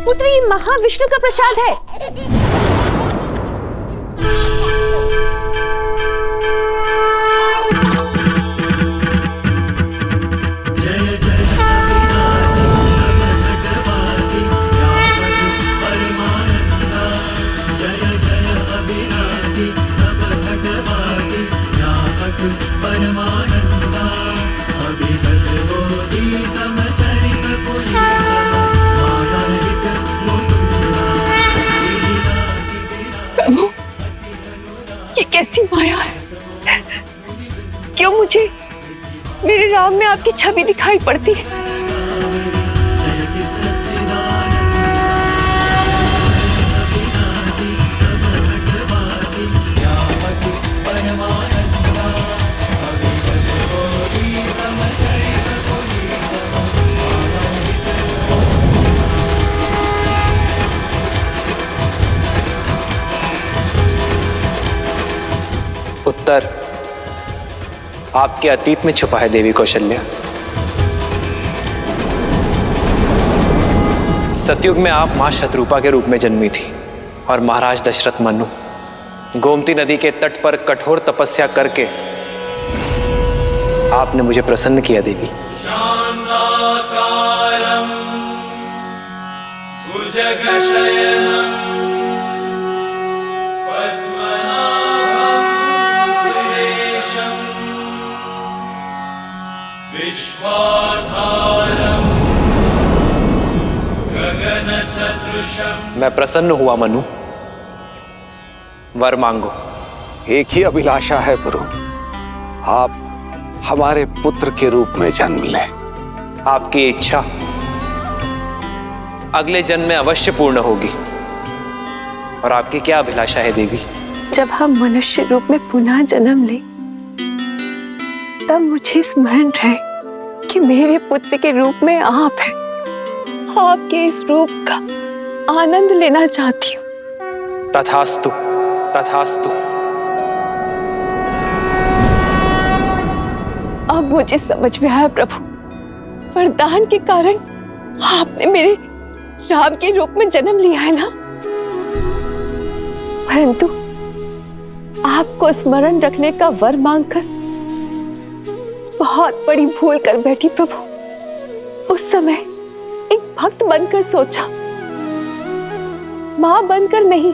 पुत्र ये महाविष्णु का प्रसाद है। ये कैसी माया है? क्यों मुझे मेरे राम में आपकी छवि दिखाई पड़ती है? उत्तर आपके अतीत में छुपा है देवी कौशल्या। सतयुग में आप मां शतरूपा के रूप में जन्मी थी और महाराज दशरथ मनु गोमती नदी के तट पर कठोर तपस्या करके आपने मुझे प्रसन्न किया देवी। मैं प्रसन्न हुआ मनु, वर मांगो। एक ही अभिलाषा है प्रभु, आप हमारे पुत्र के रूप में जन्म लें। आपकी इच्छा अगले जन्म में अवश्य पूर्ण होगी। और आपकी क्या अभिलाषा है देवी? जब हम मनुष्य रूप में पुनः जन्म लें, तब मुझे स्मरण रहे कि मेरे पुत्र के रूप में आप हैं। आपके इस रूप का आनंद लेना चाहती हूँ। तथास्तु, तथास्तु। अब मुझे समझ में आया प्रभु, वरदान के कारण आपने मेरे राम के रूप में जन्म लिया है ना। परंतु आपको स्मरण रखने का वर मांगकर बहुत बड़ी भूल कर बैठी प्रभु। उस समय एक भक्त बनकर सोचा, मां बनकर नहीं,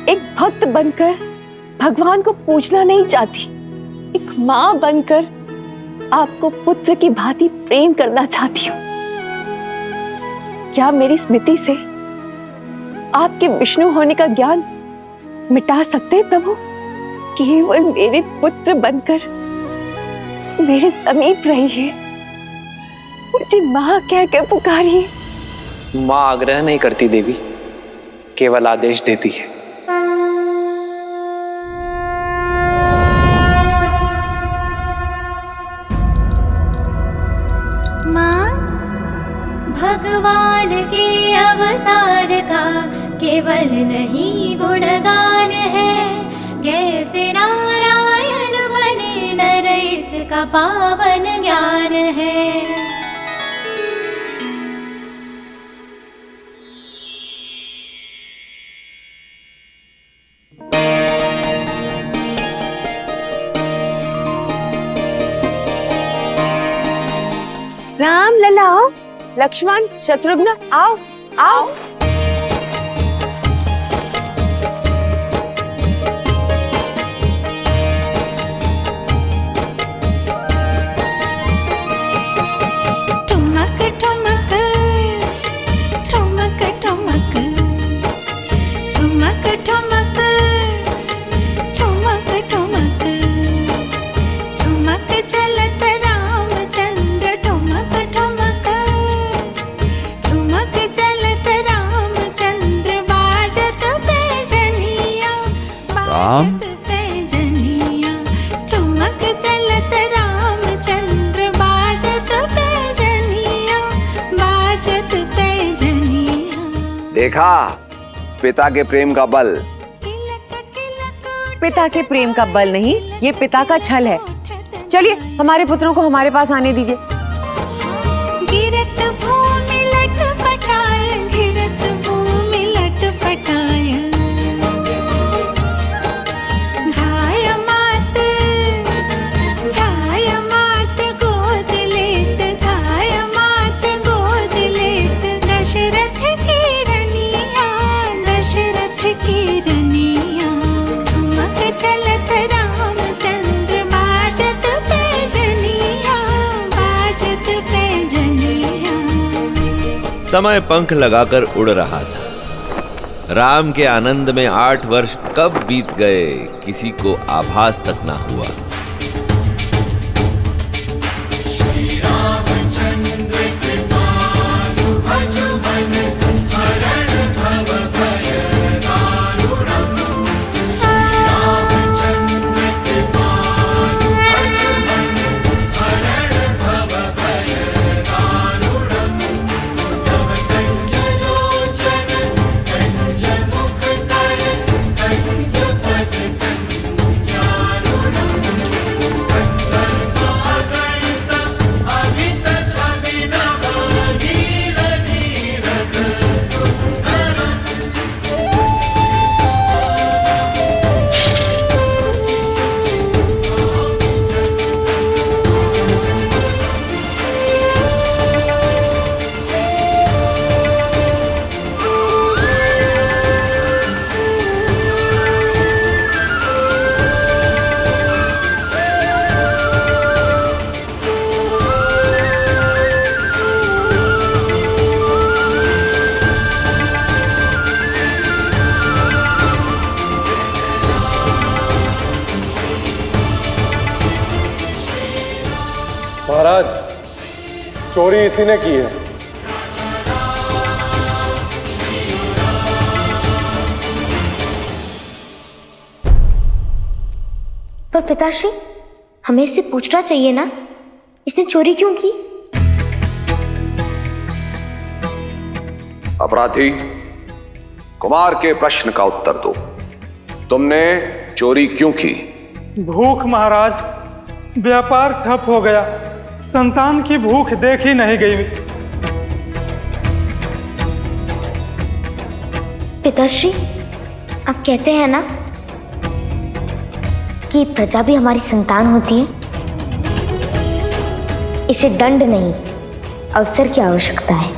एक भक्त बनकर भगवान को पूजना नहीं चाहती, एक मां बनकर आपको पुत्र की भांति प्रेम करना चाहती हूँ। क्या मेरी स्मृति से आपके विष्णु होने का ज्ञान मिटा सकते हैं प्रभु? केवल मेरे पुत्र बनकर मेरे समीप रहिए, मुझे मां कह के पुकारिए। मां आग्रह नहीं करती देवी, केवल आदेश देती है। मां, भगवान के अवतार का केवल नहीं गुणगान है, कैसे नारायण बने नर इसका पावन ज्ञान है। राम लला आओ, लक्ष्मण शत्रुघ्न आओ आओ। ठुमक ठुमक ठुमक ठुमक ठुमक ठुमक ठुमक ठुमक ठुमक चलत रामचंद्र ठुमक ठुमक ठुमक चलत रामचंद्र बाजत पैजनिया बाजत पैजनिया ठुमक चलत रामचंद्र बाजत पैजनिया बाजत पैजनिया। देखा पिता के प्रेम का बल। पिता के प्रेम का बल नहीं, ये पिता का छल है। चलिए हमारे पुत्रों को हमारे पास आने दीजिए। गिरत भूमि लटपटाए गिरत समय पंख लगाकर उड़ रहा था। राम के आनंद में 8 वर्ष कब बीत गए किसी को आभास तक ना हुआ। महाराज, चोरी इसी ने की है। पर पिताश्री, हमें इससे पूछना चाहिए ना, इसने चोरी क्यों की? अपराधी, कुमार के प्रश्न का उत्तर दो। तुमने चोरी क्यों की? भूख महाराज, व्यापार ठप हो गया, संतान की भूख देखी नहीं गई। पिताश्री, आप कहते हैं ना कि प्रजा भी हमारी संतान होती है। इसे दंड नहीं, अवसर की आवश्यकता है।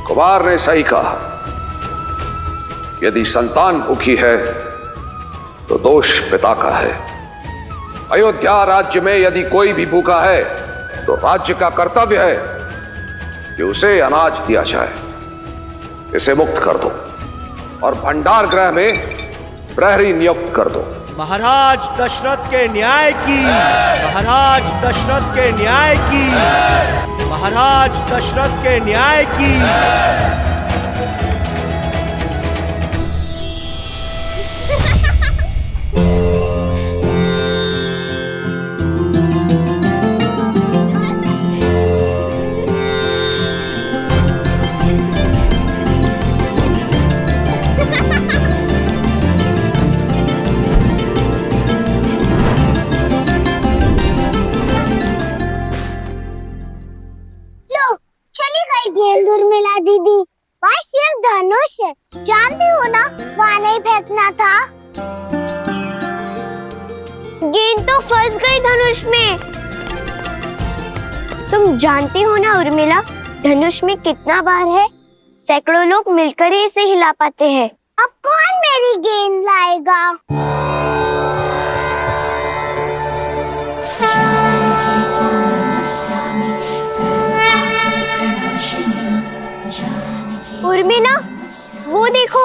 कुमार ने सही कहा। यदि संतान भूखी है तो दोष पिता का है। अयोध्या राज्य में यदि कोई भी भूखा है तो राज्य का कर्तव्य है कि उसे अनाज दिया जाए। इसे मुक्त कर दो और भंडार गृह में प्रहरी नियुक्त कर दो। महाराज दशरथ के न्याय की, महाराज दशरथ के न्याय की, महाराज दशरथ के न्याय की। उर्मिला दीदी, वहाँ सिर्फ धनुष है, जानती हो ना, वहाँ नहीं फेंकना था। गेंद तो फंस गई धनुष में। तुम जानती हो ना उर्मिला, धनुष में कितना भार है? सैकड़ों लोग मिलकर ही इसे हिला पाते हैं। अब कौन मेरी गेंद लाएगा? उर्मिला, वो देखो।